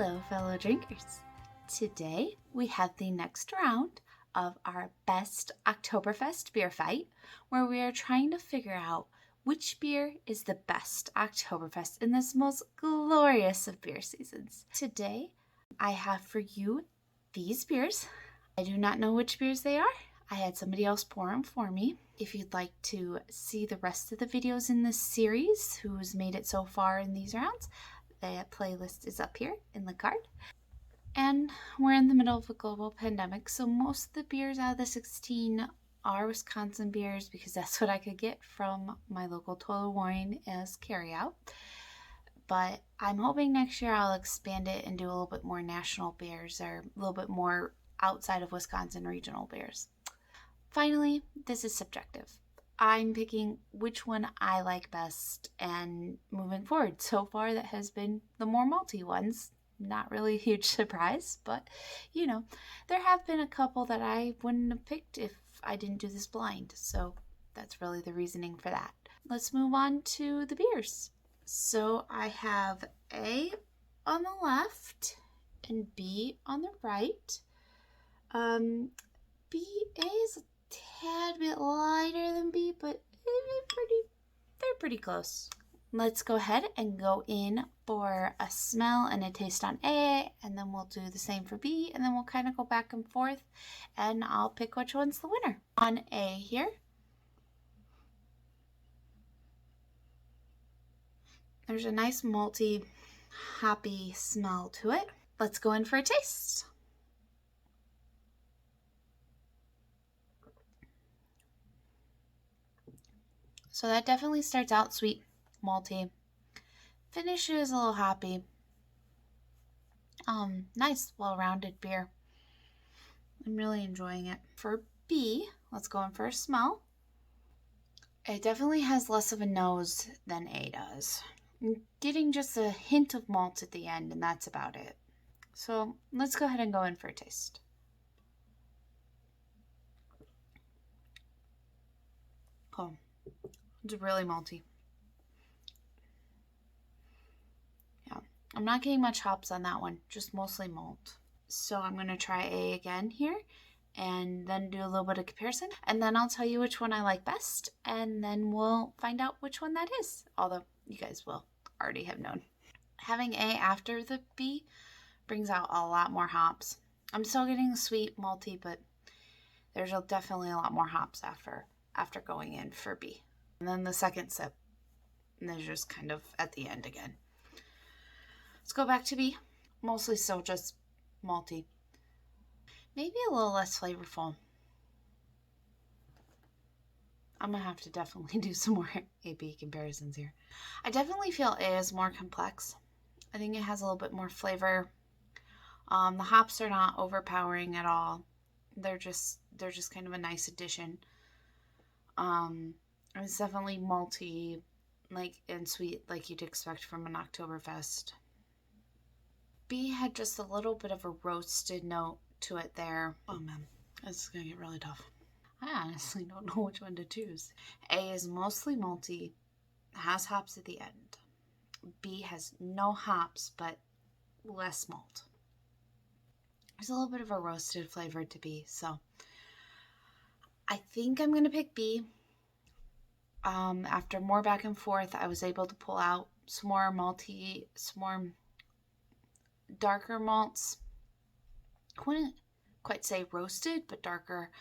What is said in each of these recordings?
Hello, fellow drinkers. Today we have the next round of our best Oktoberfest beer fight, where we are trying to figure out which beer is the best Oktoberfest in this most glorious of beer seasons. Today I have for you these beers. I do not know which beers they are. I had somebody else pour them for me. If you'd like to see the rest of the videos in this series, who's made it so far in these rounds, the playlist is up here in the card. And we're in the middle of a global pandemic, so most of the beers out of the 16 are Wisconsin beers because that's what I could get from my local Total Wine as carryout. But I'm hoping next year I'll expand it and do a little bit more national beers or a little bit more outside of Wisconsin regional beers. Finally, this is subjective. I'm picking which one I like best, and moving forward, so far that has been the more malty ones. Not really a huge surprise, but you know, there have been a couple that I wouldn't have picked if I didn't do this blind, so that's really the reasoning for that. Let's move on to the beers. So I have A on the left and B on the right. B is a tad bit lighter than B, but they're pretty close. Let's go ahead and go in for a smell and a taste on A, and then we'll do the same for B, and then we'll kind of go back and forth, and I'll pick which one's the winner. On A here, there's a nice malty, hoppy smell to it. Let's go in for a taste. So that definitely starts out sweet, malty. Finishes a little hoppy. Nice, well-rounded beer. I'm really enjoying it. For B, let's go in for a smell. It definitely has less of a nose than A does. I'm getting just a hint of malt at the end, and that's about it. So let's go ahead and go in for a taste. Oh, it's really malty. Yeah, I'm not getting much hops on that one, just mostly malt. So I'm going to try A again here and then do a little bit of comparison. And then I'll tell you which one I like best, and then we'll find out which one that is. Although you guys will already have known. Having A after the B brings out a lot more hops. I'm still getting sweet, malty, but there's definitely a lot more hops after going in for B. And then the second sip, and there's just kind of at the end again. Let's go back to B. Mostly still just malty. Maybe a little less flavorful. I'm going to have to definitely do some more A-B comparisons here. I definitely feel A is more complex. I think it has a little bit more flavor. The hops are not overpowering at all. They're just kind of a nice addition. It's definitely malty, and sweet, like you'd expect from an Oktoberfest. B had just a little bit of a roasted note to it there. Oh man, this is gonna get really tough. I honestly don't know which one to choose. A is mostly malty, has hops at the end. B has no hops, but less malt. There's a little bit of a roasted flavor to B, so I think I'm gonna pick B. After more back and forth, I was able to pull out some more malty, some more darker malts. I wouldn't quite say roasted, but darker.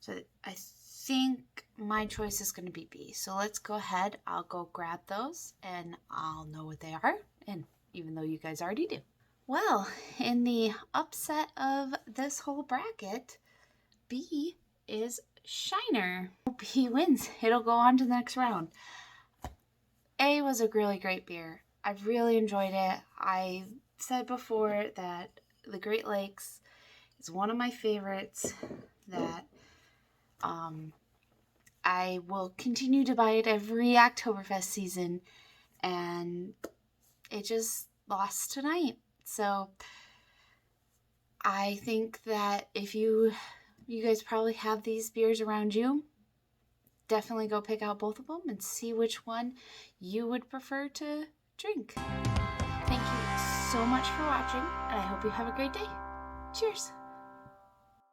So I think my choice is going to be B. So let's go ahead. I'll go grab those and I'll know what they are. And even though you guys already do. Well, in the upset of this whole bracket, B is Shiner. B wins. It'll go on to the next round. A was a really great beer. I really enjoyed it. I said before that the Great Lakes is one of my favorites, that I will continue to buy it every Oktoberfest season, and it just lost tonight. So I think that if you guys probably have these beers around you, definitely go pick out both of them and see which one you would prefer to drink. Thank you so much for watching, and I hope you have a great day. Cheers!